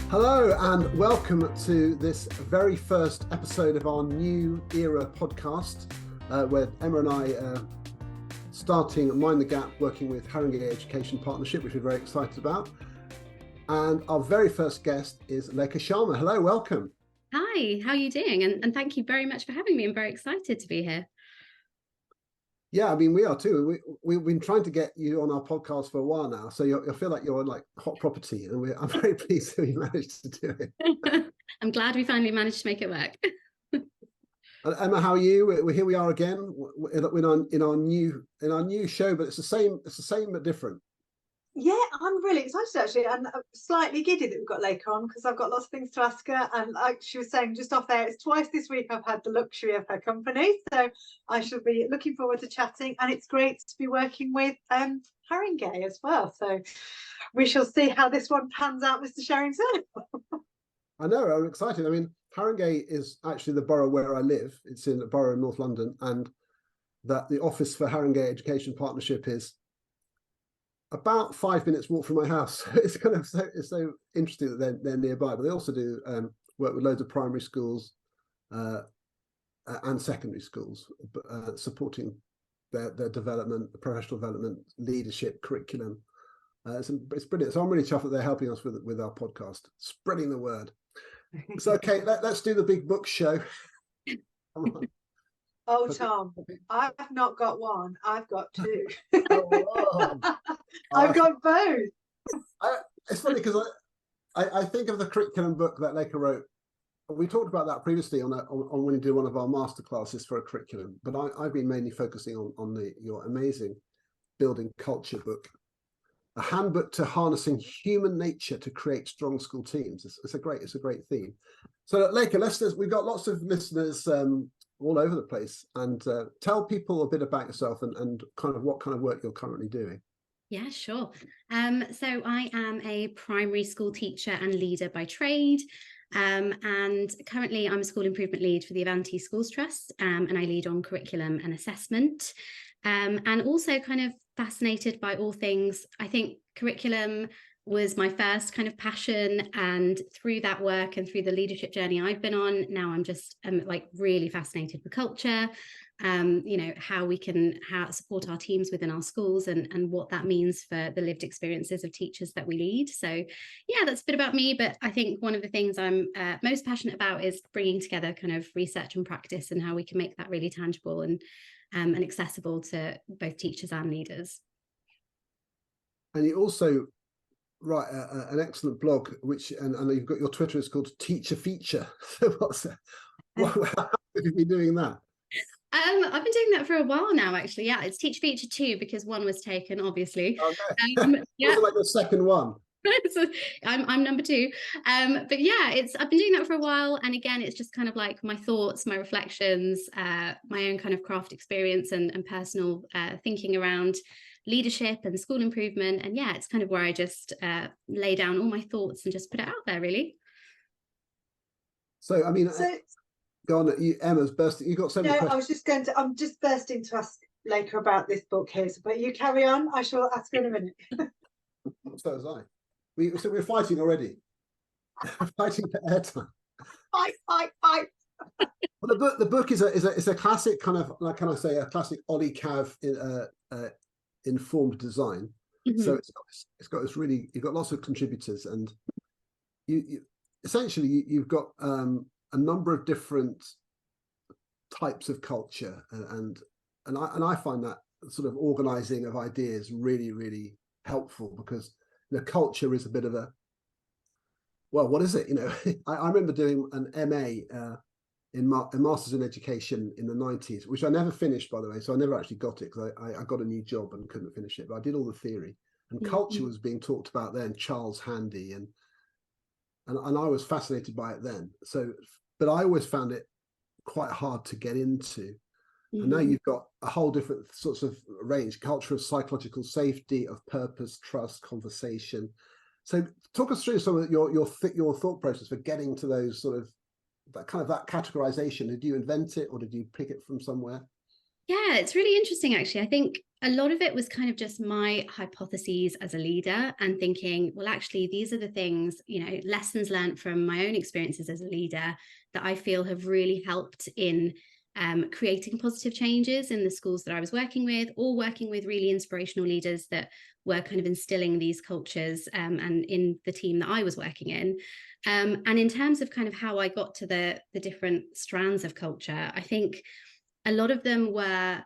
Hello and welcome to this very first episode of our new era podcast, where Emma and I are starting Mind the Gap, working with Harang Education Partnership, which we're very excited about. And our very first guest is Lekha Sharma. Hello, welcome. Hi, how are you doing? And thank you very much for having me. I'm very excited to be here. Yeah, I mean, we are too. We've been trying to get you on our podcast for a while now, so you'll feel like you're like hot property, and I'm very pleased that we managed to do it. I'm glad we finally managed to make it work. Emma, how are you? Here we are again in our new show, but it's the same but different. Yeah, I'm really excited actually, and slightly giddy that we've got Lekha on because I've got lots of things to ask her. And like she was saying just off there, it's twice this week I've had the luxury of her company, so I shall be looking forward to chatting. And it's great to be working with Harang as well. So we shall see how this one pans out, Mr. Sherrington. I know, I'm excited. I mean, Harang is actually the borough where I live. It's in the borough in North London, and that the office for Harang Education Partnership is about 5 minutes walk from my house. It's kind of so interesting that they're nearby, but they also do work with loads of primary schools and secondary schools, supporting their development, professional development, leadership, curriculum. It's brilliant. So I'm really chuffed that they're helping us with our podcast, spreading the word. So okay, let's do the big book show. Oh, Tom, I've not got one. I've got two. I've got both. It's funny because I think of the curriculum book that Lekha wrote. We talked about that previously on when we did one of our master classes for a curriculum. But I've been mainly focusing on your amazing Building Culture book, a handbook to harnessing human nature to create strong school teams. It's a great theme. So Lekha, we've got lots of listeners all over the place, and tell people a bit about yourself and kind of what kind of work you're currently doing. Yeah, sure. So I am a primary school teacher and leader by trade. And currently I'm a school improvement lead for the Avanti Schools Trust, and I lead on curriculum and assessment. And also kind of fascinated by all things. I think curriculum was my first kind of passion, and through that work and through the leadership journey I've been on, now I'm just like really fascinated with culture, how we can support our teams within our schools and what that means for the lived experiences of teachers that we lead. So yeah, that's a bit about me, but I think one of the things I'm most passionate about is bringing together kind of research and practice and how we can make that really tangible and accessible to both teachers and leaders. And you also write an excellent blog, which and you've got your Twitter is called Teacher Feature. So how have you been doing that? I've been doing that for a while now, actually. Yeah, it's Teacher Feature 2 because one was taken, obviously. Okay. Yeah, like the second one. So I'm number 2. But yeah, I've been doing that for a while, and again, it's just kind of like my thoughts, my reflections, my own kind of craft experience and personal thinking around leadership and school improvement. And yeah, it's kind of where I just lay down all my thoughts and just put it out there, really. So I mean, go on. Emma's bursting. You got so many questions. I'm just bursting to ask Lekha about this book here, but you carry on. I shall ask her in a minute. So was I. We're fighting already. Fighting for airtime. Fight. Well, the book is a classic kind of, like, can I say, a classic Ollie Cav informed design. Mm-hmm. So it's got this really, you've got lots of contributors, and you essentially you've got a number of different types of culture, and I find that sort of organizing of ideas really, really helpful, because culture is a bit of a, well, what is it? I remember doing an MA in Masters in Education in the 90s, which I never finished, by the way. So I never actually got it because I got a new job and couldn't finish it. But I did all the theory, and culture was being talked about then. Charles Handy and I was fascinated by it then. So, but I always found it quite hard to get into. And now you've got a whole different sorts of range: culture of psychological safety, of purpose, trust, conversation. So talk us through some of your thought process for getting to those sort of that categorization. Did you invent it or did you pick it from somewhere? Yeah, it's really interesting, actually. I think A lot of it was kind of just my hypotheses as a leader and thinking, well, actually, these are the things, lessons learned from my own experiences as a leader that I feel have really helped in creating positive changes in the schools that I was working with, or working with really inspirational leaders that were kind of instilling these cultures and in the team that I was working in. And in terms of kind of how I got to the different strands of culture, I think a lot of them were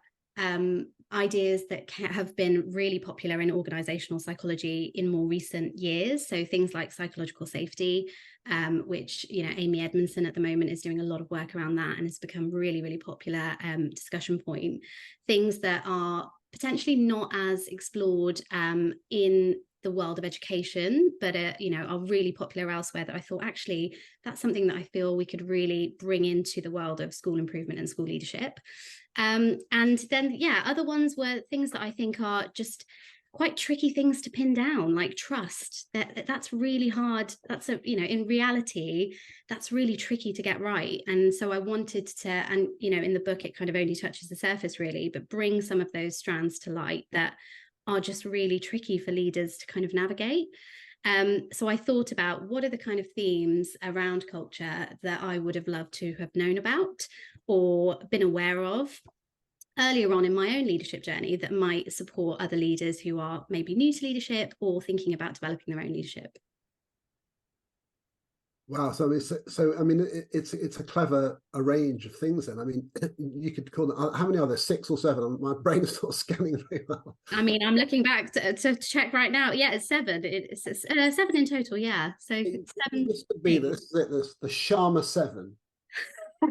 ideas that have been really popular in organizational psychology in more recent years. So things like psychological safety, which, Amy Edmondson at the moment is doing a lot of work around that, and it's become really, really popular discussion point. Things that are potentially not as explored in the world of education, but are really popular elsewhere, that I thought, actually, that's something that I feel we could really bring into the world of school improvement and school leadership. And then, other ones were things that I think are just quite tricky things to pin down, like trust. That's really hard. That's in reality, that's really tricky to get right. And so I wanted to, and in the book, it kind of only touches the surface really, but bring some of those strands to light that are just really tricky for leaders to kind of navigate. So I thought about what are the kind of themes around culture that I would have loved to have known about or been aware of earlier on in my own leadership journey that might support other leaders who are maybe new to leadership or thinking about developing their own leadership. Wow, so it's a clever range of things. Then, I mean, you could call them. How many are there? 6 or 7? My brain is sort of scanning very well. I mean, I'm looking back to check right now. Yeah, it's 7. It's 7 in total. Yeah, so 7. This could be the Sharma 7.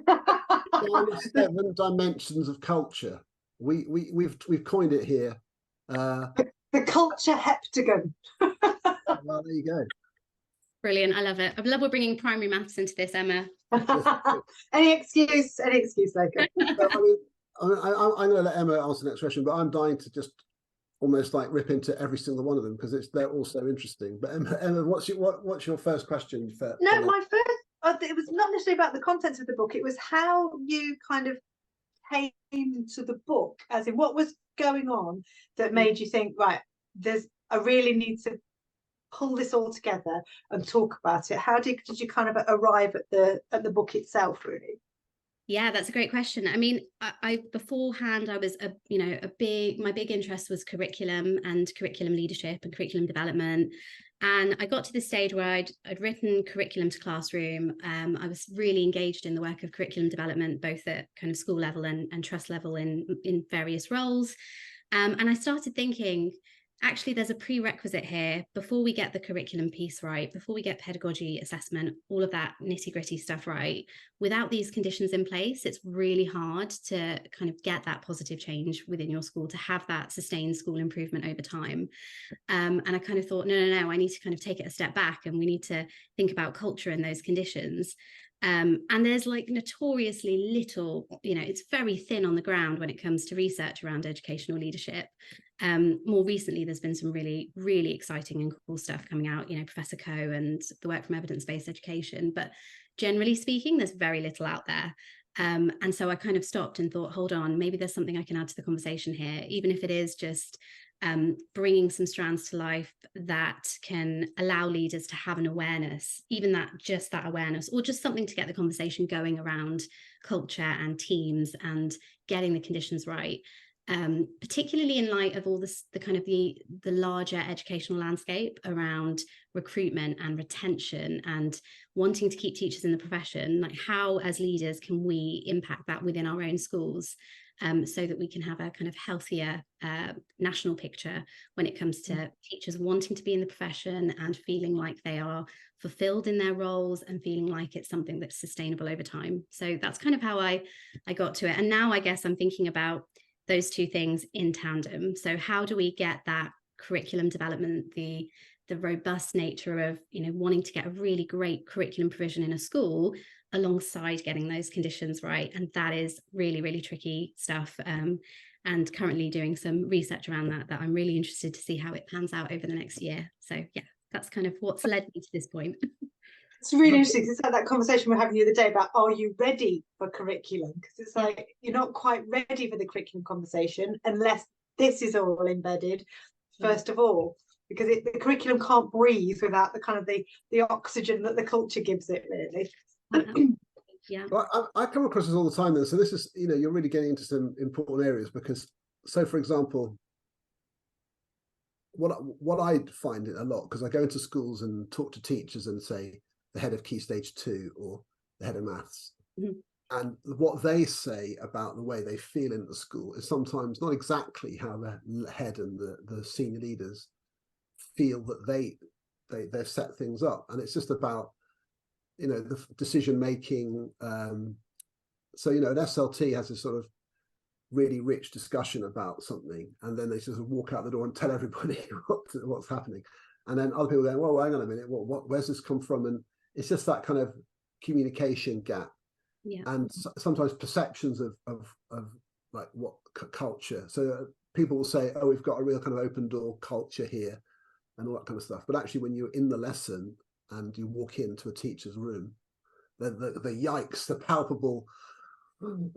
Sharma 7 dimensions of culture. We've coined it here. The Culture Heptagon. Well, there you go. Brilliant. I love it. I love we're bringing primary maths into this, Emma. Any excuse, Lekha. I'm going to let Emma answer the next question, but I'm dying to just almost like rip into every single one of them because they're all so interesting. But Emma, what's your first question? My first, it was not necessarily about the contents of the book. It was how you kind of came to the book, as in what was going on that made you think, right, I really need to pull this all together and talk about it. How did you kind of arrive at the book itself, really? Yeah, that's a great question. I mean, I beforehand, I was my big interest was curriculum and curriculum leadership and curriculum development. And I got to the stage where I'd written curriculum to classroom. I was really engaged in the work of curriculum development, both at kind of school level and trust level in various roles. And I started thinking, actually, there's a prerequisite here before we get the curriculum piece right, before we get pedagogy, assessment, all of that nitty-gritty stuff right. Without these conditions in place, it's really hard to kind of get that positive change within your school, to have that sustained school improvement over time. And I kind of thought, no, I need to kind of take it a step back, and we need to think about culture in those conditions. And there's like notoriously little, it's very thin on the ground when it comes to research around educational leadership. More recently, there's been some really, really exciting and cool stuff coming out, Professor Coe and the work from evidence-based education. But generally speaking, there's very little out there. And so I kind of stopped and thought, hold on, maybe there's something I can add to the conversation here, even if it is just bringing some strands to life that can allow leaders to have an awareness, even that awareness, or just something to get the conversation going around culture and teams and getting the conditions right. Particularly in light of all this, the kind of the larger educational landscape around recruitment and retention and wanting to keep teachers in the profession, like how as leaders can we impact that within our own schools, so that we can have a kind of healthier national picture when it comes to teachers wanting to be in the profession and feeling like they are fulfilled in their roles and feeling like it's something that's sustainable over time. So that's kind of how I got to it. And now I guess I'm thinking about those two things in tandem. So how do we get that curriculum development, the robust nature of wanting to get a really great curriculum provision in a school alongside getting those conditions right? And that is really, really tricky stuff. And currently doing some research around that I'm really interested to see how it pans out over the next year. So yeah, that's kind of what's led me to this point. It's really interesting. It's like that conversation we were having the other day about, are you ready for curriculum? Because it's like, you're not quite ready for the curriculum conversation unless this is all embedded first of all, because the curriculum can't breathe without the kind of the oxygen that the culture gives it, really. Yeah. Well, I come across this all the time, then. So this is, you're really getting into some important areas, because, so for example, what I find it a lot, because I go into schools and talk to teachers and say the head of Key Stage 2 or the head of maths, and what they say about the way they feel in the school is sometimes not exactly how the head and the senior leaders feel that they've set things up, and it's just about the decision making. So an SLT has this sort of really rich discussion about something, and then they sort of walk out the door and tell everybody what's happening, and then other people go, well, hang on a minute, where's this come from? And it's just that kind of communication gap, and sometimes perceptions of like what culture. So people will say, oh, we've got a real kind of open door culture here and all that kind of stuff, but actually when you're in the lesson and you walk into a teacher's room, the yikes, the palpable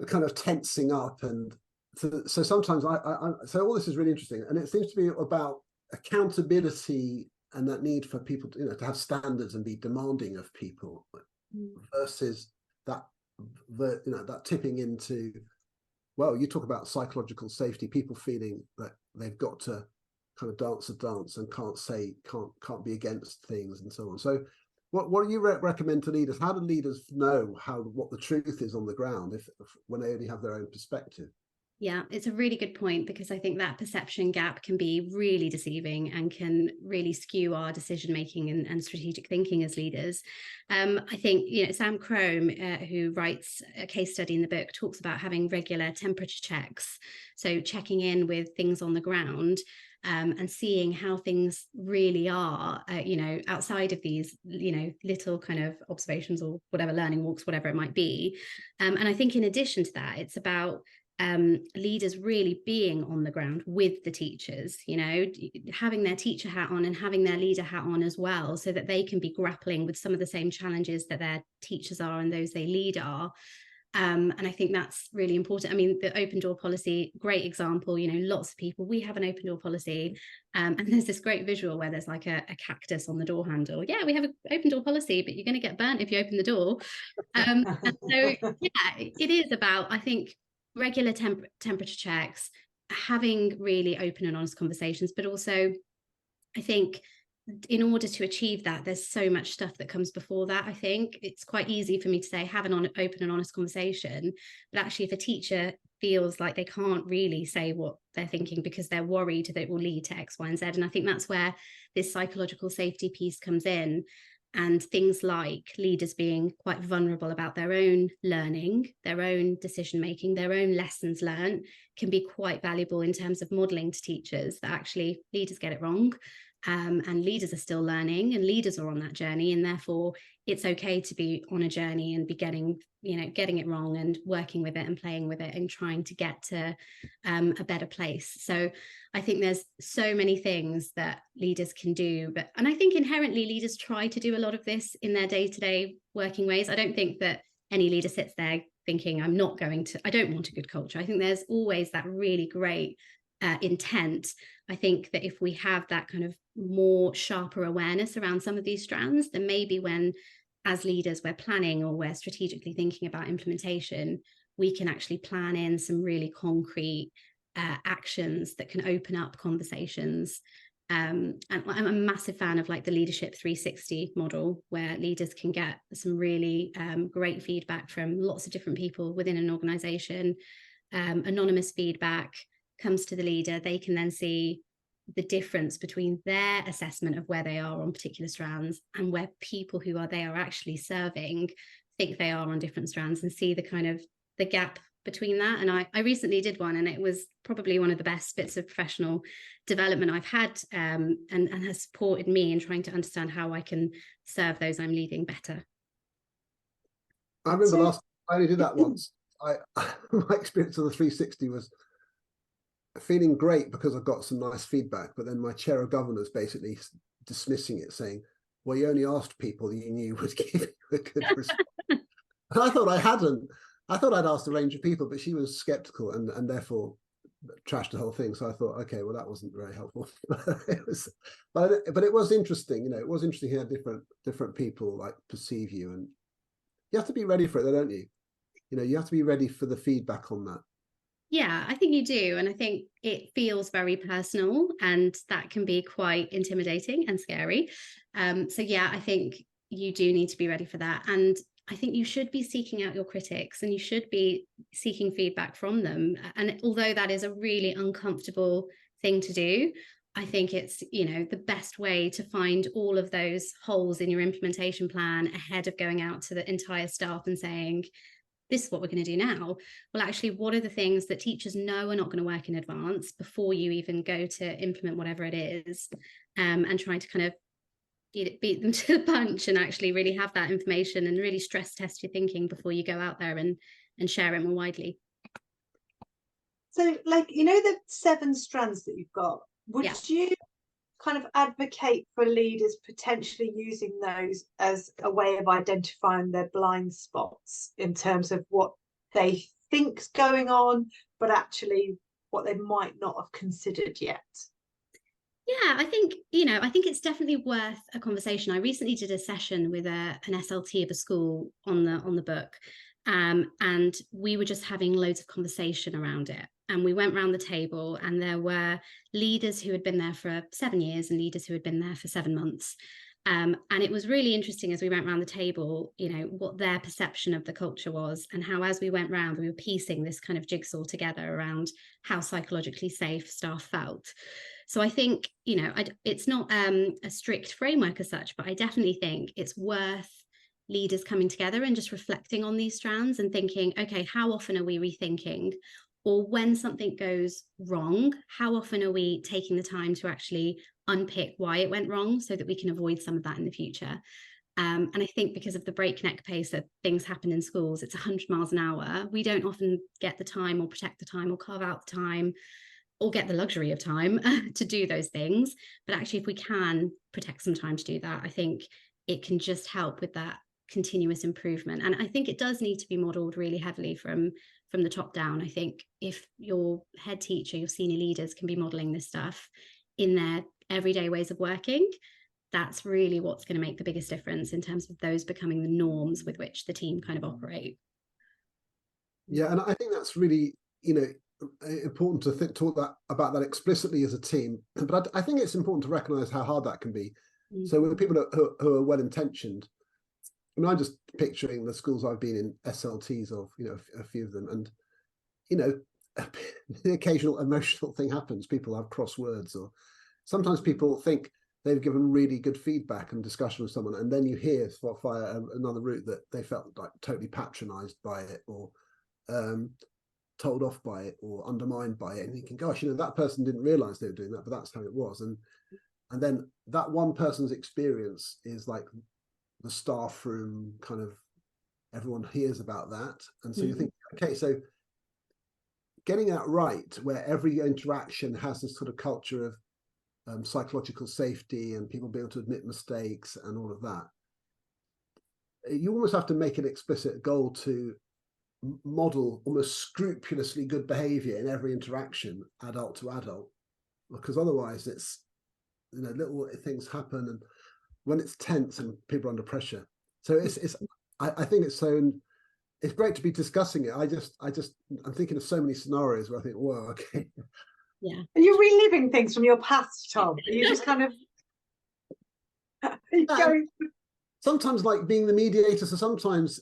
kind of tensing up. And so sometimes so all this is really interesting, and it seems to be about accountability and that need for people to have standards and be demanding of people, versus that that tipping into, well, you talk about psychological safety, people feeling that they've got to kind of dance a dance and can't be against things and so on. So what do you recommend to leaders? How do leaders know what the truth is on the ground if when they only have their own perspective? Yeah, it's a really good point, because I think that perception gap can be really deceiving and can really skew our decision making and strategic thinking as leaders. I think Sam Crome, who writes a case study in the book, talks about having regular temperature checks, so checking in with things on the ground. And seeing how things really are, outside of these, little kind of observations or whatever, learning walks, whatever it might be. And I think in addition to that, it's about leaders really being on the ground with the teachers, having their teacher hat on and having their leader hat on as well, so that they can be grappling with some of the same challenges that their teachers are and those they lead are. And I think that's really important. I mean, the open door policy, great example, lots of people, we have an open door policy, and there's this great visual where there's like a cactus on the door handle. Yeah, we have an open door policy, but you're going to get burnt if you open the door. And so, yeah, it is about, I think, regular temperature checks, having really open and honest conversations, but also I think in order to achieve that, there's so much stuff that comes before that. I think it's quite easy for me to say, have an open and honest conversation, but actually if a teacher feels like they can't really say what they're thinking because they're worried that it will lead to X, Y, and Z, and I think that's where this psychological safety piece comes in. And things like leaders being quite vulnerable about their own learning, their own decision making, their own lessons learned can be quite valuable in terms of modeling to teachers that actually leaders get it wrong. And leaders are still learning, and leaders are on that journey, and therefore it's okay to be on a journey and be getting it wrong and working with it and playing with it and trying to get to a better place. So I think there's so many things that leaders can do, and I think inherently leaders try to do a lot of this in their day-to-day working ways. I don't think that any leader sits there thinking, I don't want a good culture. I think there's always that really great intent. I think that if we have that kind of more sharper awareness around some of these strands, then maybe when as leaders we're planning or we're strategically thinking about implementation, we can actually plan in some really concrete actions that can open up conversations. And I'm a massive fan of like the leadership 360 model, where leaders can get some really great feedback from lots of different people within an organization. Anonymous feedback comes to the leader. They can then see the difference between their assessment of where they are on particular strands and where people who they are actually serving think they are on different strands, and see the kind of the gap between that. And I recently did one, and it was probably one of the best bits of professional development I've had, and has supported me in trying to understand how I can serve those I'm leading better. I remember I only did that once. My experience of the 360 was feeling great because I got some nice feedback, but then my chair of governors basically dismissing it, saying, well, you only asked people you knew would give you a good response. And I thought I hadn't. I thought I'd asked a range of people, but she was skeptical and therefore trashed the whole thing. So I thought, okay, well, that wasn't very helpful. but it was interesting, it was interesting how different people like perceive you, and you have to be ready for it, though, don't you? You have to be ready for the feedback on that. Yeah, I think you do. And I think it feels very personal, and that can be quite intimidating and scary. So yeah, I think you do need to be ready for that. And I think you should be seeking out your critics, and you should be seeking feedback from them. And although that is a really uncomfortable thing to do, I think it's, the best way to find all of those holes in your implementation plan ahead of going out to the entire staff and saying, this is what we're going to do now. Well, actually, what are the things that teachers know are not going to work in advance before you even go to implement whatever it is, and trying to kind of beat them to the punch and actually really have that information and really stress test your thinking before you go out there and share it more widely. So, like, the 7 strands that you've got, would you kind of advocate for leaders potentially using those as a way of identifying their blind spots in terms of what they think's going on, but actually what they might not have considered yet? Yeah, I think it's definitely worth a conversation. I recently did a session with an SLT of a school on the book, and we were just having loads of conversation around it. And we went around the table, and there were leaders who had been there for 7 years and leaders who had been there for 7 months. And it was really interesting as we went around the table, what their perception of the culture was, and how, as we went round, we were piecing this kind of jigsaw together around how psychologically safe staff felt. So I think, it's not a strict framework as such, but I definitely think it's worth leaders coming together and just reflecting on these strands and thinking, okay, how often are we rethinking? Or when something goes wrong, how often are we taking the time to actually unpick why it went wrong so that we can avoid some of that in the future? And I think because of the breakneck pace that things happen in schools, it's 100 miles an hour. We don't often get the time or protect the time or carve out the time or get the luxury of time to do those things. But actually, if we can protect some time to do that, I think it can just help with that continuous improvement. And I think it does need to be modelled really heavily from the top down. I think if your head teacher, your senior leaders can be modelling this stuff in their everyday ways of working, that's really what's going to make the biggest difference in terms of those becoming the norms with which the team kind of operate. Yeah, and I think that's really, important to talk about that explicitly as a team. But I think it's important to recognise how hard that can be. Mm-hmm. So with people who are well-intentioned, I'm just picturing the schools I've been in, SLTs of, a few of them, and, the occasional emotional thing happens. People have cross words, or sometimes people think they've given really good feedback and discussion with someone, and then you hear via another route that they felt like totally patronised by it, or told off by it, or undermined by it, and thinking, gosh, that person didn't realise they were doing that, but that's how it was. And then that one person's experience is like the staff room, kind of everyone hears about that, and so you think, okay, so getting that right, where every interaction has this sort of culture of psychological safety and people being able to admit mistakes and all of that, you almost have to make an explicit goal to model almost scrupulously good behavior in every interaction, adult to adult, because otherwise it's, little things happen, and when it's tense and people are under pressure. So I think it's great to be discussing it. I'm thinking of so many scenarios where I think, whoa, okay. Yeah. Are you reliving things from your past, Tom? Are you just kind of going? Sometimes like being the mediator. So sometimes,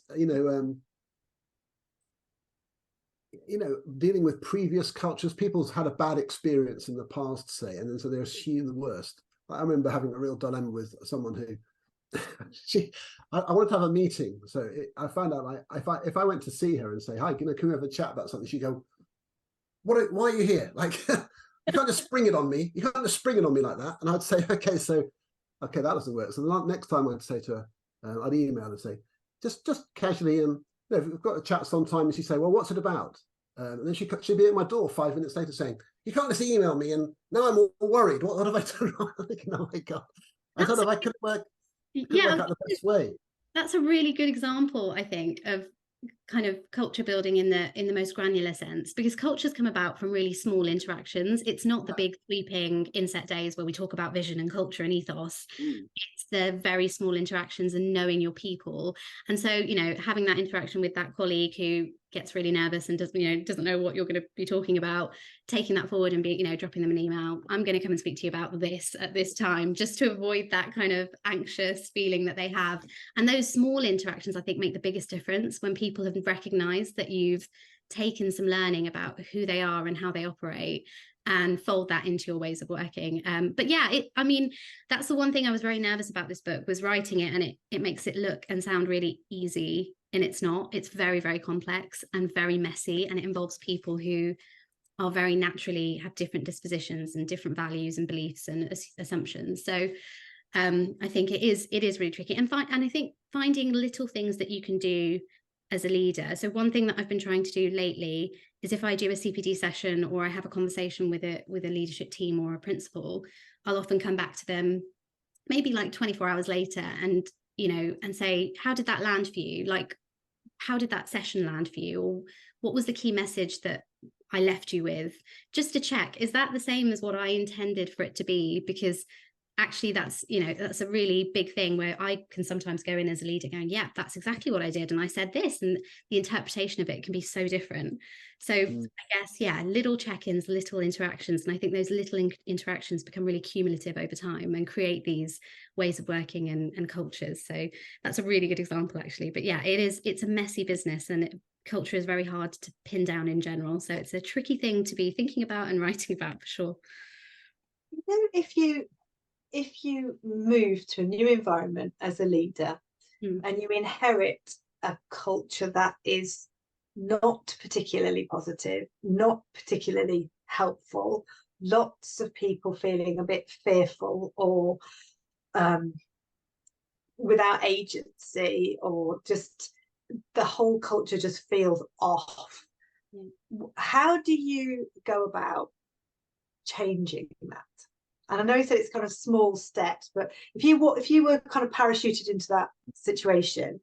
dealing with previous cultures, people's had a bad experience in the past, say, and then so they assume the worst. I remember having a real dilemma with someone who I wanted to have a meeting. So I found out, like, if I went to see her and say, hi, can we have a chat about something? She'd go, why are you here? Like, you can't just spring it on me. You can't just spring it on me like that. And I'd say, okay, that doesn't work. So the next time I'd say to her, I'd email and say, just casually, if we've got a chat sometime, and she'd say, well, what's it about? And then she'd be at my door 5 minutes later saying, you can't just email me, and now I'm all worried. What have I done wrong? I'm thinking, oh my God. I don't know if I could work out the best way. That's a really good example, I think, of kind of culture building in the most granular sense, because cultures come about from really small interactions. It's not the big sweeping inset days where we talk about vision and culture and ethos. It's the very small interactions and knowing your people. And so, you know, having that interaction with that colleague who gets really nervous and doesn't know what you're going to be talking about, taking that forward and dropping them an email. I'm going to come and speak to you about this at this time, just to avoid that kind of anxious feeling that they have. And those small interactions, I think, make the biggest difference when people have recognized that you've taken some learning about who they are and how they operate, and fold that into your ways of working. But yeah, that's the one thing I was very nervous about this book, was writing it, and it makes it look and sound really easy, and it's not. It's very, very complex and very messy, and it involves people who are very naturally have different dispositions and different values and beliefs and assumptions. So I think it is really tricky, and I think finding little things that you can do as a leader. So one thing that I've been trying to do lately is, if I do a CPD session or I have a conversation with a leadership team or a principal, I'll often come back to them maybe like 24 hours later and say, how did that land for you? Like, how did that session land for you? Or what was the key message that I left you with? Just to check, is that the same as what I intended for it to be? Because actually that's a really big thing, where I can sometimes go in as a leader going, yeah, that's exactly what I did, and I said this, and the interpretation of it can be so different. So I guess, yeah, little check-ins, little interactions, and I think those little interactions become really cumulative over time and create these ways of working and cultures. So that's a really good example, actually. But yeah, it's a messy business, and culture is very hard to pin down in general, so it's a tricky thing to be thinking about and writing about, for sure. If you move to a new environment as a leader and you inherit a culture that is not particularly positive, not particularly helpful, lots of people feeling a bit fearful or without agency, or just the whole culture just feels off. How do you go about changing that? And I know you said it's kind of small steps, but if you were kind of parachuted into that situation,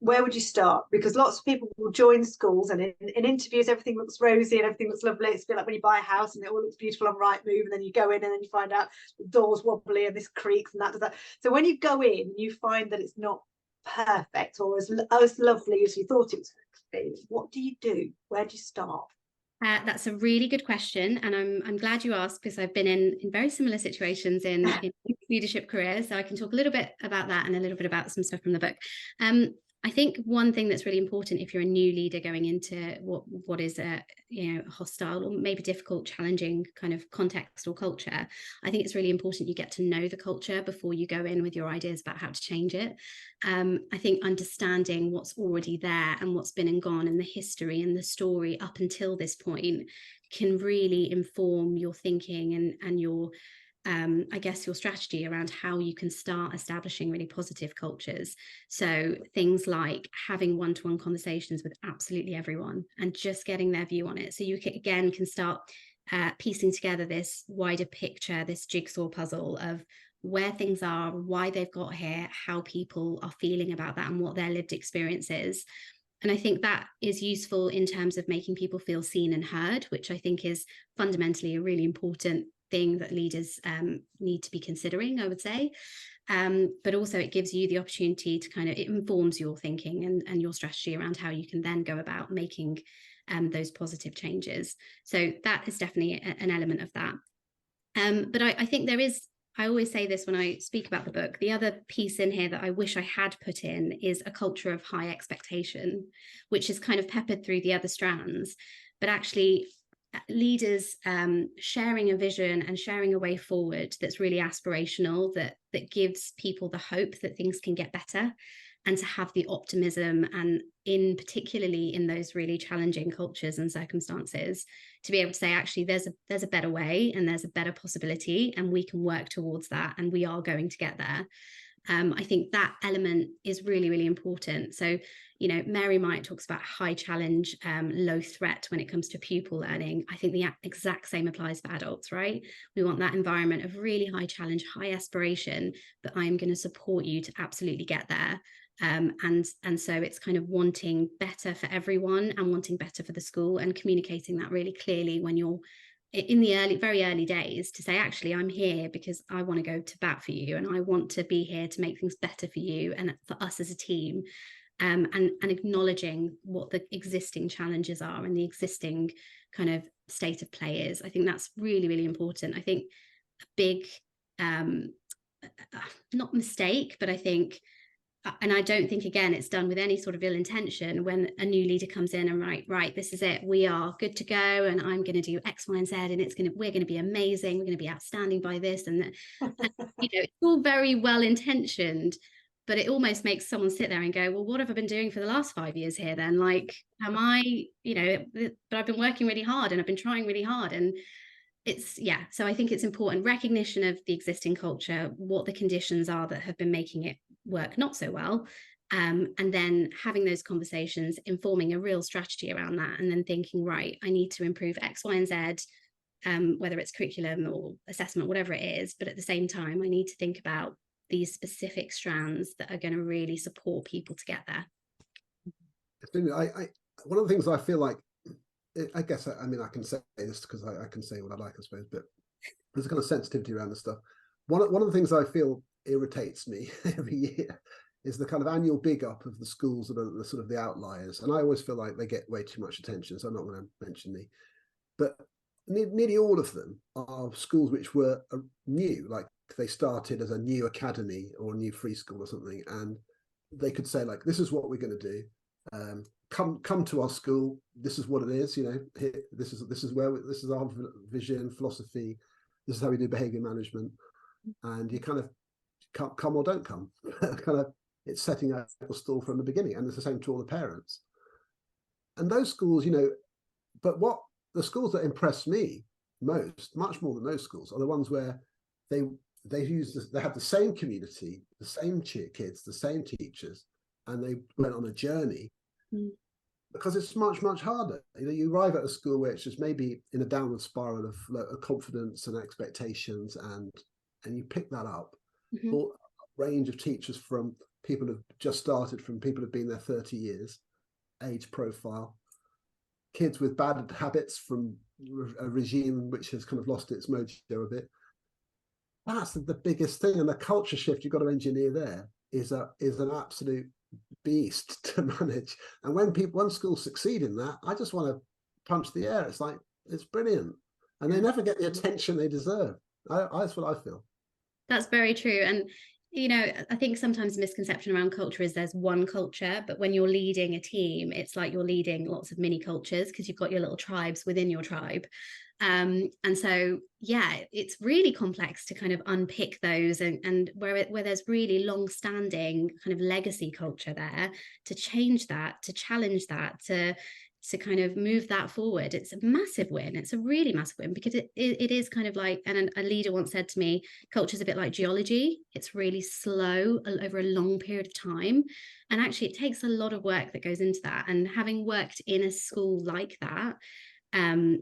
where would you start? Because lots of people will join schools, and in interviews everything looks rosy and everything looks lovely. It's a bit like when you buy a house and it all looks beautiful on Rightmove, and then you go in and then you find out the door's wobbly and this creaks and that does that. So when you go in, you find that it's not perfect or as lovely as you thought it was going to be. What do you do? Where do you start? That's a really good question, and I'm glad you asked, because I've been in very similar situations in leadership careers, so I can talk a little bit about that and a little bit about some stuff from the book. I think one thing that's really important if you're a new leader going into what is a hostile or maybe difficult, challenging kind of context or culture, I think it's really important you get to know the culture before you go in with your ideas about how to change it. I think understanding what's already there and what's been and gone, and the history and the story up until this point, can really inform your thinking and your I guess your strategy around how you can start establishing really positive cultures. So things like having one-to-one conversations with absolutely everyone and just getting their view on it. So you can start piecing together this wider picture, this jigsaw puzzle of where things are, why they've got here, how people are feeling about that, and what their lived experience is. And I think that is useful in terms of making people feel seen and heard, which I think is fundamentally a really important thing that leaders need to be considering, I would say. But also it gives you the opportunity to it informs your thinking and your strategy around how you can then go about making those positive changes. So that is definitely an element of that. But I think I always say this when I speak about the book, the other piece in here that I wish I had put in is a culture of high expectation, which is kind of peppered through the other strands. But actually, leaders sharing a vision and sharing a way forward that's really aspirational, that gives people the hope that things can get better, and to have the optimism, and particularly in those really challenging cultures and circumstances, to be able to say, actually, there's a better way and there's a better possibility, and we can work towards that, and we are going to get there. I think that element is really, really important. So, Mary Myatt talks about high challenge, low threat when it comes to pupil learning. I think the exact same applies for adults, right? We want that environment of really high challenge, high aspiration, but I'm going to support you to absolutely get there. And so it's kind of wanting better for everyone and wanting better for the school, and communicating that really clearly when you're in the very early days, to say, actually, I'm here because I want to go to bat for you, and I want to be here to make things better for you and for us as a team. And acknowledging what the existing challenges are and the existing kind of state of play is. I think that's really, really important. I think a big, not mistake, but I think, and I don't think, again, it's done with any sort of ill intention, when a new leader comes in and right, this is it, we are good to go, and I'm going to do X, Y, and Z, and we're going to be amazing, we're going to be outstanding by this, and it's all very well intentioned, but it almost makes someone sit there and go, well, what have I been doing for the last 5 years here then? Like, am I, but I've been working really hard and I've been trying really hard. And so I think it's important recognition of the existing culture, what the conditions are that have been making it work not so well, and then having those conversations, informing a real strategy around that, and then thinking, right, I need to improve X, Y, and Z, whether it's curriculum or assessment, whatever it is. But at the same time, I need to think about these specific strands that are going to really support people to get there. One of the things I feel like, I guess, I mean, I can say this because I can say what I like, I suppose, but there's a kind of sensitivity around this stuff. One of the things I feel irritates me every year is the kind of annual big up of the schools that are the sort of the outliers. And I always feel like they get way too much attention, so I'm not going to mention any. But nearly all of them are schools which were new, like they started as a new academy or a new free school or something, and they could say, like, this is what we're going to do. Come to our school. This is what it is. This is our vision, philosophy. This is how we do behavior management. And you kind of come or don't come. Kind of, it's setting out a stall from the beginning, and it's the same to all the parents. And those schools, but what the schools that impress me most, much more than those schools, are the ones where they have the same community, the same kids, the same teachers, and they went on a journey. Because it's much, much harder. You arrive at a school where it's just maybe in a downward spiral of confidence and expectations, and you pick that up. Or a range of teachers, from people who've just started, from people who've been there 30 years, age profile, kids with bad habits from a regime which has kind of lost its mojo a bit. That's the biggest thing. And the culture shift you've got to engineer there is an absolute beast to manage. And when schools succeed in that, I just want to punch the air. It's like, it's brilliant, and they never get the attention they deserve. That's what I feel. That's very true. And I think sometimes the misconception around culture is there's one culture, but when you're leading a team, it's like you're leading lots of mini cultures, because you've got your little tribes within your tribe. And so, it's really complex to kind of unpick those, and where there's really long-standing kind of legacy culture there, to change that, to challenge that, to kind of move that forward. It's a massive win. It's a really massive win, because it is kind of like, and a leader once said to me, culture is a bit like geology. It's really slow over a long period of time. And actually it takes a lot of work that goes into that. And having worked in a school like that, and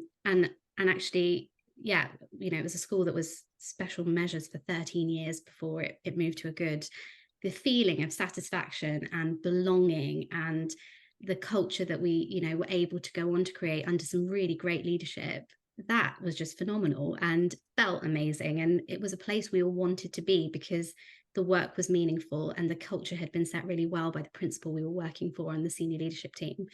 actually, it was a school that was special measures for 13 years before it moved to a good, the feeling of satisfaction and belonging, and the culture that we were able to go on to create under some really great leadership, that was just phenomenal and felt amazing. And it was a place we all wanted to be, because the work was meaningful and the culture had been set really well by the principal we were working for and the senior leadership team.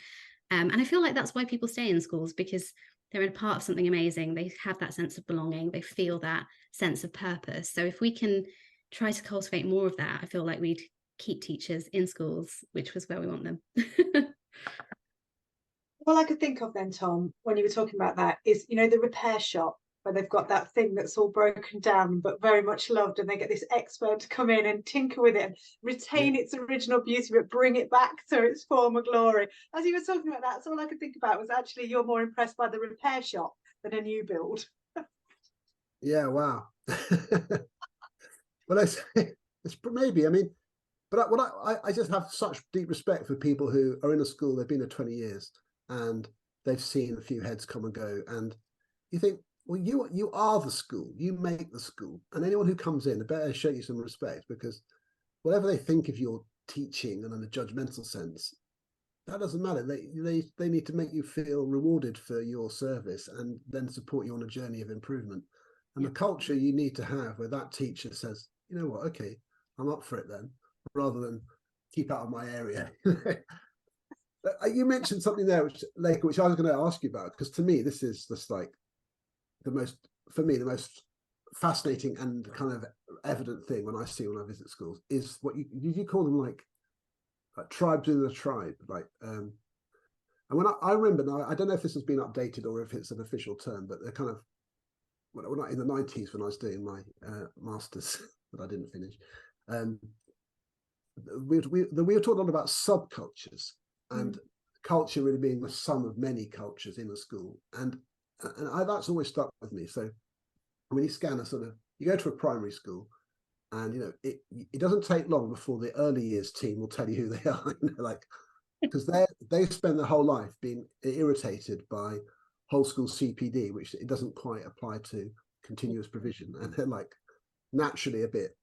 And I feel like that's why people stay in schools, because they're in a part of something amazing. They have that sense of belonging. They feel that sense of purpose. So if we can try to cultivate more of that, I feel like we'd keep teachers in schools, which was where we want them. All I could think of then, Tom, when you were talking about that, is the repair shop, where they've got that thing that's all broken down but very much loved, and they get this expert to come in and tinker with it and retain its original beauty but bring it back to its former glory. As you were talking about that, so all I could think about was, actually, you're more impressed by the repair shop than a new build. Yeah, wow. Well, it's maybe, I mean, but I just have such deep respect for people who are in a school, they've been there 20 years and they've seen a few heads come and go, and you think, well, you are the school, you make the school, and anyone who comes in, they better show you some respect, because whatever they think of your teaching and in a judgmental sense, that doesn't matter. They need to make you feel rewarded for your service and then support you on a journey of improvement. And the culture you need to have where that teacher says, you know what, okay, I'm up for it then, rather than keep out of my area. You mentioned something there, Lekha, which I was going to ask you about, because to me, this is just like the most fascinating and kind of evident thing when I visit schools is what you call them, like tribes within a tribe, like and when I remember now, I don't know if this has been updated or if it's an official term, but they're kind of, well, not in the 90s when I was doing my masters that I didn't finish, we were talking a lot about subcultures and culture really being the sum of many cultures in a school, and that's always stuck with me. So when you scan you go to a primary school, and it doesn't take long before the early years team will tell you who they are, like, because they spend their whole life being irritated by whole school CPD, which it doesn't quite apply to continuous provision, and they're like naturally a bit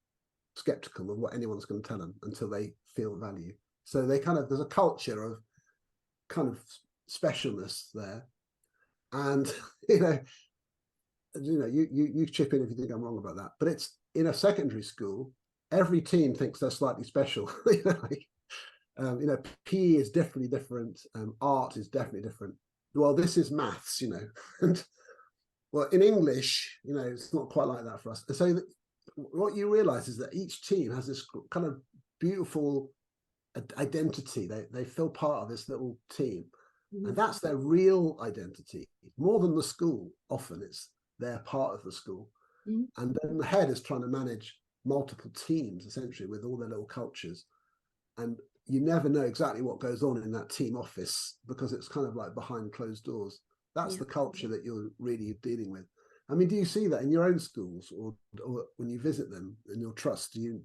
skeptical of what anyone's going to tell them until they feel value. So there's a culture of kind of specialness there, and you chip in if you think I'm wrong about that. But it's in a secondary school, every team thinks they're slightly special. PE is definitely different. Art is definitely different. Well, this is maths, and well, in English, it's not quite like that for us. And so what you realize is that each team has this kind of beautiful identity. They feel part of this little team, and that's their real identity, more than the school. Often it's they're part of the school, and then the head is trying to manage multiple teams essentially with all their little cultures, and you never know exactly what goes on in that team office because it's kind of like behind closed doors. That's the culture that you're really dealing with. I mean, do you see that in your own schools, or when you visit them in your trust? Do you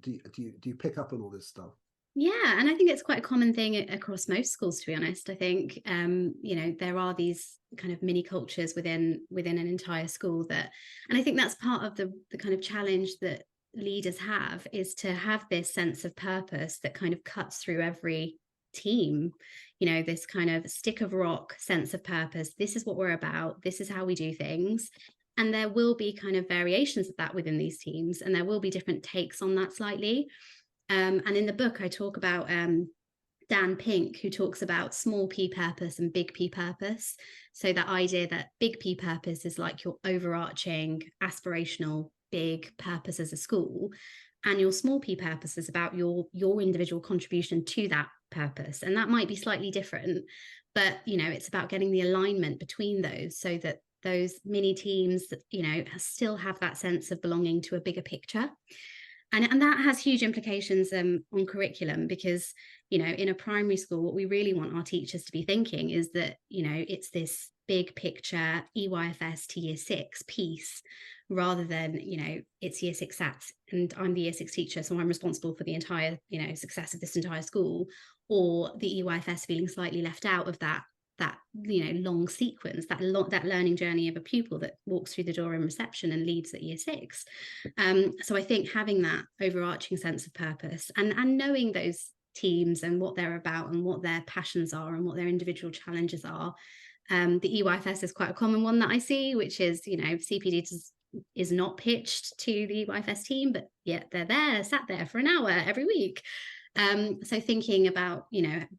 pick up on all this stuff? Yeah, and I think it's quite a common thing across most schools, to be honest. I think there are these kind of mini cultures within an entire school and I think that's part of the kind of challenge that leaders have, is to have this sense of purpose that kind of cuts through every team. This kind of stick of rock sense of purpose. This is what we're about. This is how we do things. And there will be kind of variations of that within these teams, and there will be different takes on that slightly. And in the book, I talk about Dan Pink, who talks about small P purpose and big P purpose. So that idea that big P purpose is like your overarching, aspirational, big purpose as a school, and your small P purpose is about your individual contribution to that purpose. And that might be slightly different, but it's about getting the alignment between those so that those mini teams, still have that sense of belonging to a bigger picture. And that has huge implications on curriculum, because, in a primary school, what we really want our teachers to be thinking is that, it's this big picture EYFS to year 6 piece, rather than, it's year 6 SATs and I'm the year 6 teacher, so I'm responsible for the entire, success of this entire school, or the EYFS feeling slightly left out of that long sequence, that learning journey of a pupil that walks through the door in reception and leaves at year 6. So I think having that overarching sense of purpose and knowing those teams and what they're about and what their passions are and what their individual challenges are. The EYFS is quite a common one that I see, which is, CPD is not pitched to the EYFS team, but yet they're sat there for an hour every week. So thinking about,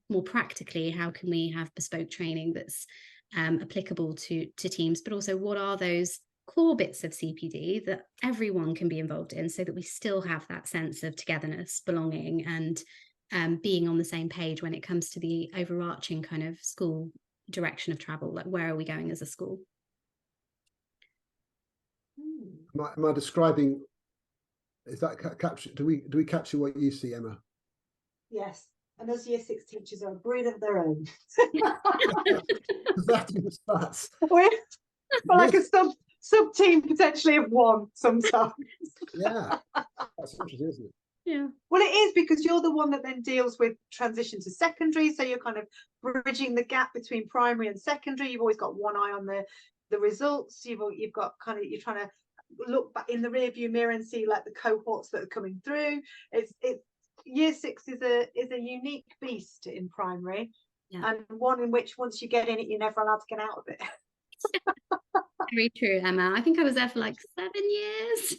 more practically, how can we have bespoke training that's applicable to teams, but also what are those core bits of CPD that everyone can be involved in, so that we still have that sense of togetherness, belonging, and being on the same page when it comes to the overarching kind of school direction of travel. Like, where are we going as a school? Am I describing? Is that capture? Do we capture what you see, Emma? Yes, and those year 6 teachers are a breed of their own. Exactly the stats. We're like a sub team potentially of one sometimes. Yeah, that's interesting, isn't it? Yeah. Well, it is, because you're the one that then deals with transition to secondary, so you're kind of bridging the gap between primary and secondary. You've always got one eye on the results. You've got you're trying to look back in the rear view mirror and see like the cohorts that are coming through. It's year 6 is a unique beast in primary, and one in which once you get in it, you're never allowed to get out of it. Very true, Emma. I think I was there for like 7 years.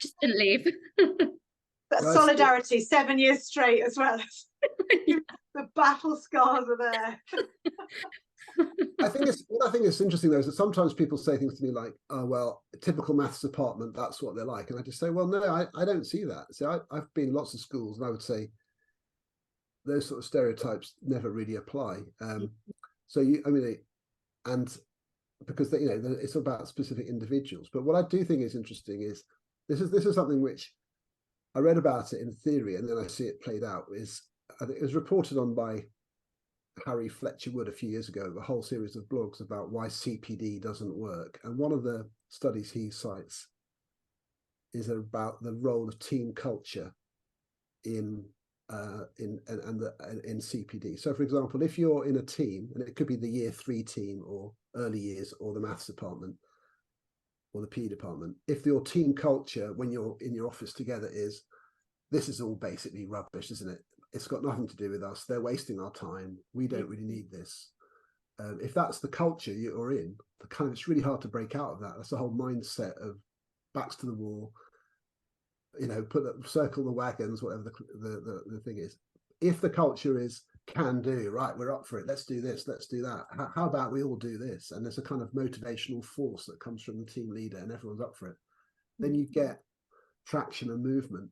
Just didn't leave. That solidarity, 7 years straight as well. The battle scars are there. I think it's interesting though is that sometimes people say things to me like, "Oh well, a typical maths department, that's what they're like," and I just say, "Well, no, I don't see that." So I've been in lots of schools, and I would say those sort of stereotypes never really apply. And because they, it's about specific individuals. But what I do think is interesting is this is something which I read about it in theory, and then I see it played out. I think it was reported on by Harry Fletcher Wood a few years ago, a whole series of blogs about why CPD doesn't work. And one of the studies he cites is about the role of team culture in CPD. So, for example, if you're in a team, and it could be the year 3 team or early years or the maths department or the PE department, if your team culture when you're in your office together is, this is all basically rubbish, isn't it? It's got nothing to do with us. They're wasting our time. We don't really need this. If that's the culture you're in, it's really hard to break out of that. That's the whole mindset of backs to the wall, circle the wagons, whatever the thing is. If the culture is can do, right, we're up for it, let's do this, let's do that. How about we all do this? And there's a kind of motivational force that comes from the team leader and everyone's up for it. Then you get traction and movement.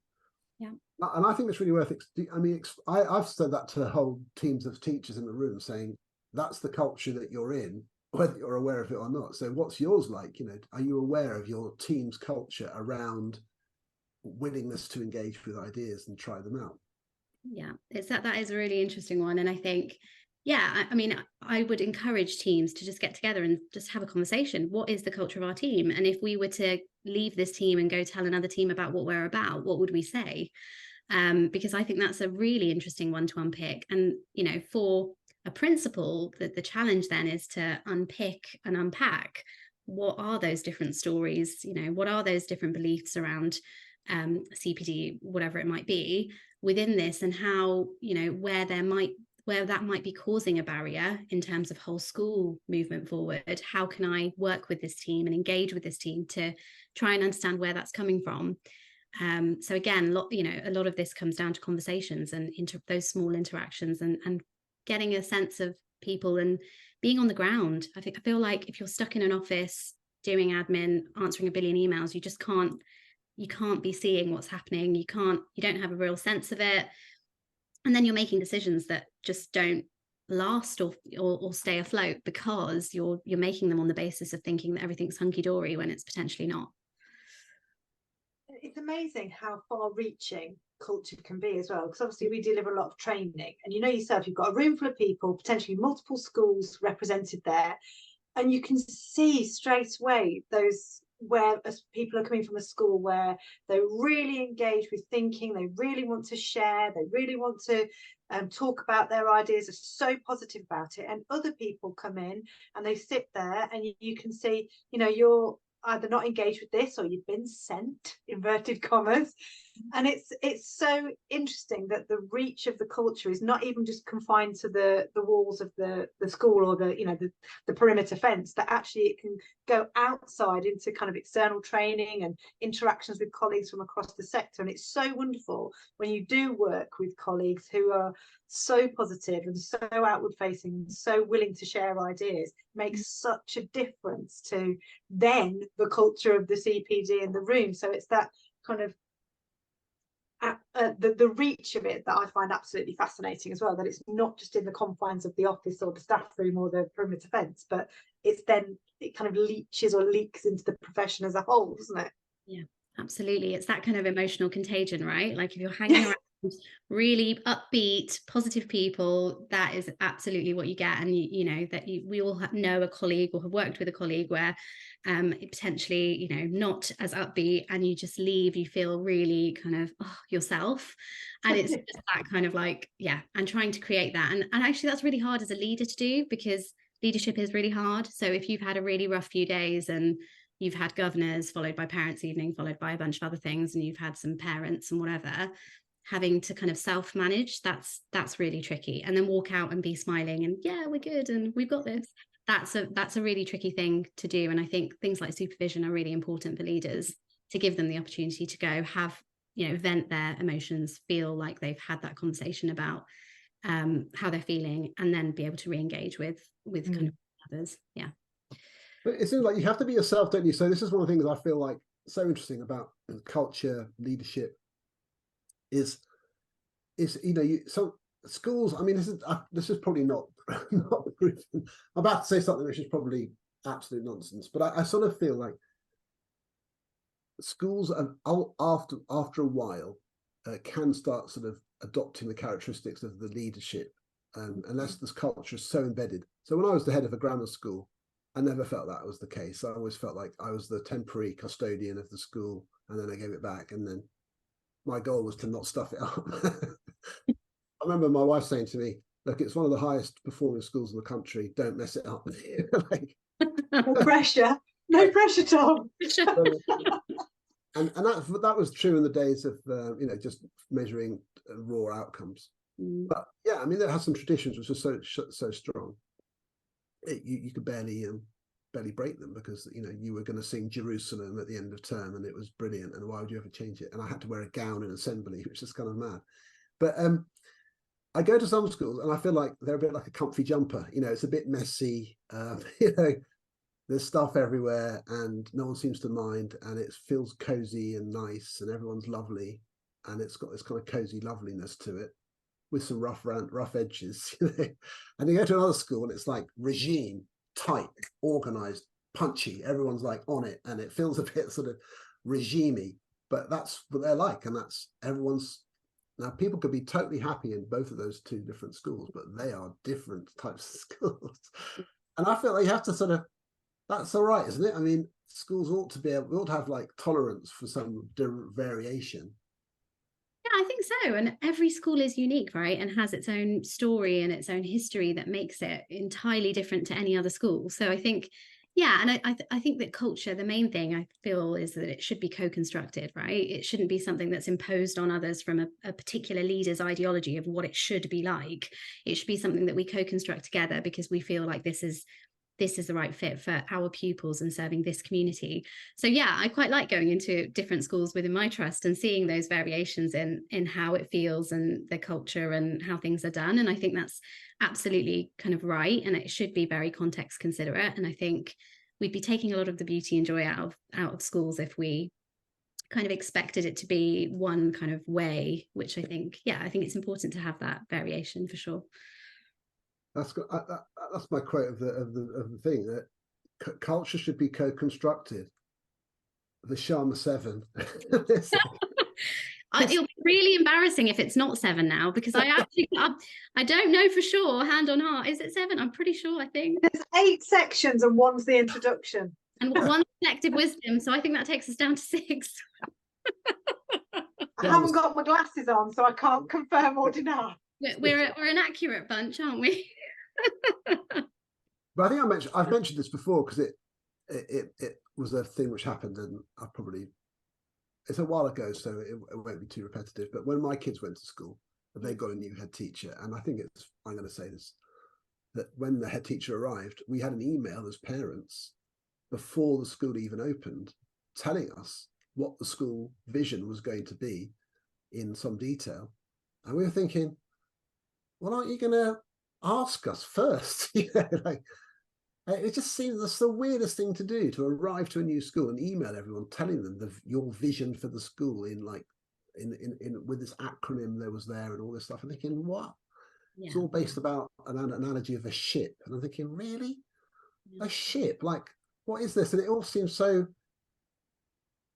Yeah. And I think it's really worth it. I mean, I've said that to whole teams of teachers in the room, saying that's the culture that you're in, whether you're aware of it or not. So what's yours like? Are you aware of your team's culture around willingness to engage with ideas and try them out? Yeah, that is a really interesting one. And I think, I mean, I would encourage teams to just get together and just have a conversation. What is the culture of our team? And if we were to leave this team and go tell another team about what we're about, what would we say? Because I think that's a really interesting one to unpick. And, for a principal, the challenge then is to unpick and unpack what are those different stories, what are those different beliefs around CPD, whatever it might be within this, and how, where that might be causing a barrier in terms of whole school movement forward. How can I work with this team and engage with this team to try and understand where that's coming from? So again, a lot of this comes down to conversations and those small interactions and getting a sense of people and being on the ground. I feel like if you're stuck in an office doing admin, answering a billion emails, you can't be seeing what's happening. You don't have a real sense of it. And then you're making decisions that just don't last or stay afloat because you're making them on the basis of thinking that everything's hunky-dory when it's potentially not. It's amazing how far-reaching culture can be as well, because obviously we deliver a lot of training, and yourself, you've got a room full of people, potentially multiple schools represented there, and you can see straight away those where people are coming from a school where they really engage with thinking, they really want to share, they really want to talk about their ideas, are so positive about it, and other people come in and they sit there and you can see, you're either not engaged with this or you've been sent, inverted commas. And it's so interesting that the reach of the culture is not even just confined to the walls of the school or the perimeter fence, that actually it can go outside into kind of external training and interactions with colleagues from across the sector. And it's so wonderful when you do work with colleagues who are so positive and so outward facing, so willing to share ideas. Makes such a difference to then the culture of the CPD in the room. So it's that kind of the reach of it that I find absolutely fascinating as well, that it's not just in the confines of the office or the staff room or the perimeter fence, but it kind of leeches or leaks into the profession as a whole, doesn't it? Yeah, absolutely. It's that kind of emotional contagion, right? Like if you're hanging around really upbeat, positive people, that is absolutely what you get. And we all know a colleague or have worked with a colleague where potentially not as upbeat, and you just leave, you feel really kind of yourself, and it's just that kind of and trying to create that, and actually that's really hard as a leader to do, because leadership is really hard. So if you've had a really rough few days and you've had governors followed by parents' evening followed by a bunch of other things, and you've had some parents and whatever, having to kind of self-manage, that's really tricky. And then walk out and be smiling and yeah, we're good and we've got this. That's a really tricky thing to do. And I think things like supervision are really important for leaders, to give them the opportunity to go have, vent their emotions, feel like they've had that conversation about how they're feeling, and then be able to re-engage with kind of others. Yeah. But it seems like you have to be yourself, don't you? So this is one of the things I feel like so interesting about culture, leadership is so schools, I mean, this is probably not proven. I'm about to say something which is probably absolute nonsense, but I sort of feel like schools after a while can start sort of adopting the characteristics of the leadership, unless this culture is so embedded. So when I was the head of a grammar school, I never felt that was the case. I always felt like I was the temporary custodian of the school, and then I gave it back, and then my goal was to not stuff it up. I remember my wife saying to me, look, it's one of the highest performing schools in the country, don't mess it up. Like, no pressure, Tom. And that was true in the days of just measuring raw outcomes. But yeah, I mean, it has some traditions which are so strong. You could barely break them, because you were going to sing Jerusalem at the end of term, and it was brilliant, and why would you ever change it? And I had to wear a gown in assembly, which is kind of mad. But I go to some schools and I feel like they're a bit like a comfy jumper. It's a bit messy. There's stuff everywhere and no one seems to mind, and it feels cozy and nice and everyone's lovely, and it's got this kind of cozy loveliness to it with some rough edges. And you go to another school and it's like regime, tight, organized, punchy, everyone's like on it, and it feels a bit sort of regime-y, but that's what they're like, and that's everyone's. Now, people could be totally happy in both of those two different schools, but they are different types of schools. And I feel like you have to sort of, that's all right, isn't it? I mean, schools ought to have like tolerance for some variation. Yeah, I think so. And every school is unique, right? And has its own story and its own history that makes it entirely different to any other school. So I think, yeah, and I think that culture, the main thing I feel is that it should be co-constructed, right? It shouldn't be something that's imposed on others from a particular leader's ideology of what it should be like. It should be something that we co-construct together because we feel like this is the right fit for our pupils and serving this community. So yeah, I quite like going into different schools within my trust and seeing those variations in how it feels and the culture and how things are done. And I think that's absolutely kind of right, and it should be very context considerate. And I think we'd be taking a lot of the beauty and joy out of schools if we kind of expected it to be one kind of way, which I think it's important to have that variation for sure. That's my quote of the thing, that culture should be co-constructed. The Sharma 7. It'll be really embarrassing if it's not 7 now, because I don't know for sure, hand on heart. Is it 7? I'm pretty sure. I think there's 8 sections and one's the introduction and one's collective wisdom, so I think that takes us down to 6. I haven't got my glasses on, so I can't confirm or deny. We're an accurate bunch, aren't we? But I think I've mentioned this before, because it was a thing which happened, and it's a while ago, so it won't be too repetitive. But when my kids went to school, they got a new head teacher, and I'm going to say this, that when the head teacher arrived, we had an email as parents before the school even opened, telling us what the school vision was going to be in some detail, and we were thinking, well, aren't you going to ask us first? Like, it just seems that's the weirdest thing to do, to arrive to a new school and email everyone telling them your vision for the school in with this acronym there and all this stuff. I'm thinking, what? Yeah. It's all based about an analogy of a ship, and I'm thinking, really? Yeah. A ship? Like, what is this? And it all seems so.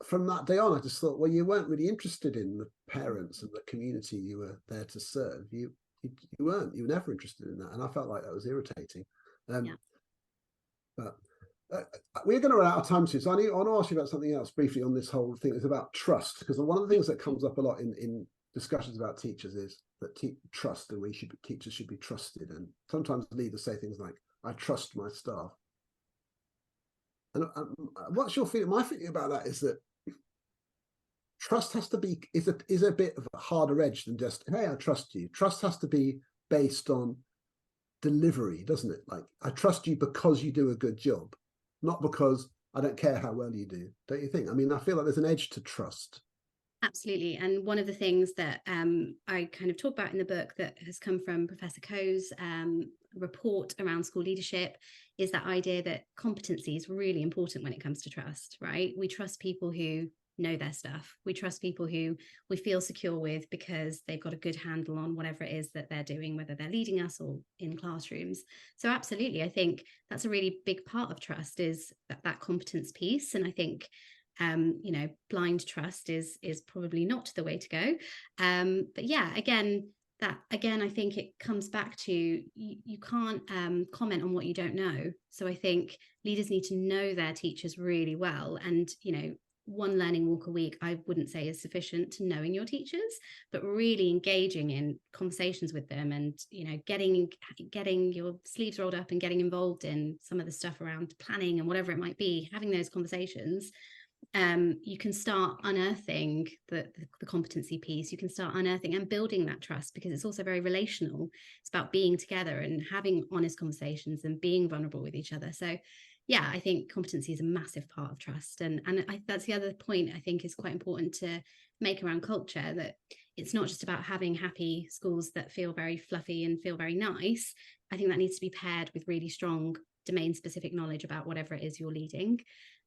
From that day on, I just thought, well, you weren't really interested in the parents and the community you were there to serve. You were never interested in that, and I felt like that was irritating. But we're going to run out of time soon, so I want to ask you about something else briefly on this whole thing. It's about trust, because one of the things that comes up a lot in discussions about teachers is that trust, and teachers should be trusted, and sometimes leaders say things like, "I trust my staff." And what's your feeling? My feeling about that is that trust has to be is a bit of a harder edge than just, hey, I trust you. Trust has to be based on delivery, doesn't it? Like, I trust you because you do a good job, not because I don't care how well you do. Don't you think? I mean, I feel like there's an edge to trust. Absolutely. And one of the things that I kind of talk about in the book that has come from Professor Coe's report around school leadership is that idea that competency is really important when it comes to trust, right? We trust people who know their stuff. We trust people who we feel secure with because they've got a good handle on whatever it is that they're doing, whether they're leading us or in classrooms. So absolutely, I think that's a really big part of trust, is that competence piece. And I think blind trust is probably not the way to go. But yeah, again, I think it comes back to you can't comment on what you don't know. So I think leaders need to know their teachers really well. And, one learning walk a week, I wouldn't say is sufficient to knowing your teachers, but really engaging in conversations with them and, getting your sleeves rolled up and getting involved in some of the stuff around planning and whatever it might be, having those conversations. You can start unearthing the competency piece. You can start unearthing and building that trust, because it's also very relational. It's about being together and having honest conversations and being vulnerable with each other. So yeah, I think competency is a massive part of trust. And that's the other point I think is quite important to make around culture, that it's not just about having happy schools that feel very fluffy and feel very nice. I think that needs to be paired with really strong domain-specific knowledge about whatever it is you're leading.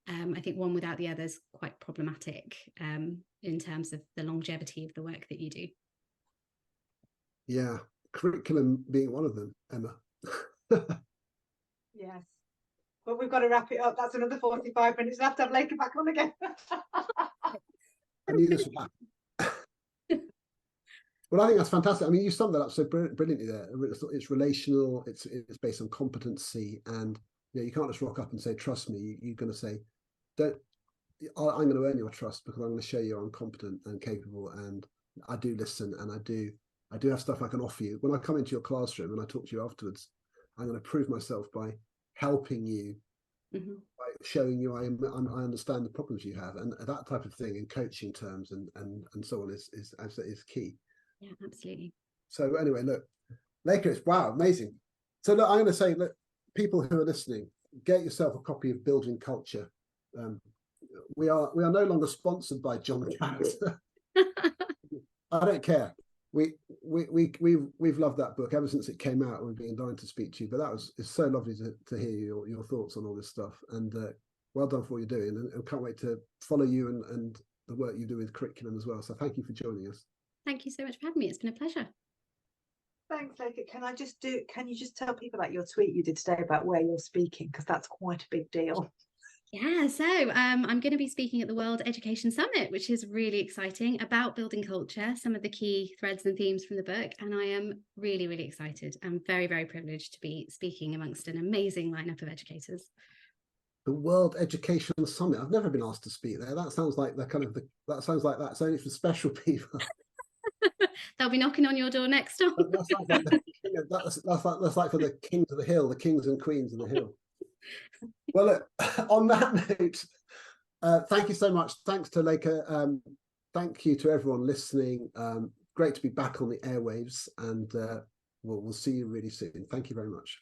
I think one without the other is quite problematic in terms of the longevity of the work that you do. Yeah, curriculum being one of them, Emma. Yes. But we've got to wrap it up. That's another 45 minutes. We'll have to have Lekha back on again. I knew this would happen. Well, I think that's fantastic. I mean, you summed that up so brilliantly there. It's relational, it's based on competency, and you can't just rock up and say, trust me. You're going to say, I'm going to earn your trust because I'm going to show you I'm competent and capable, and I do listen, and I do have stuff I can offer you. When I come into your classroom and I talk to you afterwards, I'm going to prove myself by helping you, by showing you I understand the problems you have, and that type of thing in coaching terms and so on is key. Yeah, absolutely. So anyway, look, Lekha, wow, amazing. So look, I'm going to say, look, people who are listening, get yourself a copy of Building Culture. We are no longer sponsored by John Catt. I don't care. We've loved that book ever since it came out. We've been dying to speak to you, but it's so lovely to hear your thoughts on all this stuff, and well done for what you're doing, and can't wait to follow you and the work you do with curriculum as well. So thank you for joining us. Thank you so much for having me. It's been a pleasure. Thanks, Lekha. Can you just tell people about your tweet you did today about where you're speaking, because that's quite a big deal. Yeah, so I'm going to be speaking at the World Education Summit, which is really exciting, about building culture, some of the key threads and themes from the book. And I am really, really excited. I'm very, very privileged to be speaking amongst an amazing lineup of educators. The World Education Summit. I've never been asked to speak there. That sounds like that sounds like that's only for special people. They'll be knocking on your door next time. That's like for the kings of the hill, the kings and queens of the hill. Well, look, on that note, thank you so much. Thanks to Lekha. Thank you to everyone listening. Great to be back on the airwaves, and we'll see you really soon. Thank you very much.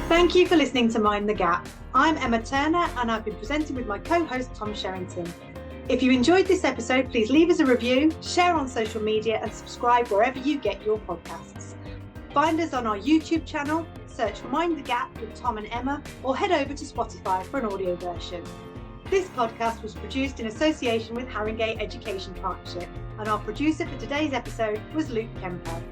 Thank you for listening to Mind the Gap. I'm Emma Turner, and I've been presenting with my co-host Tom Sherrington. If you enjoyed this episode, please leave us a review, share on social media, and subscribe wherever you get your podcasts. Find us on our YouTube channel, search for Mind the Gap with Tom and Emma, or head over to Spotify for an audio version. This podcast was produced in association with Harang Education Partnership, and our producer for today's episode was Luke Kemper.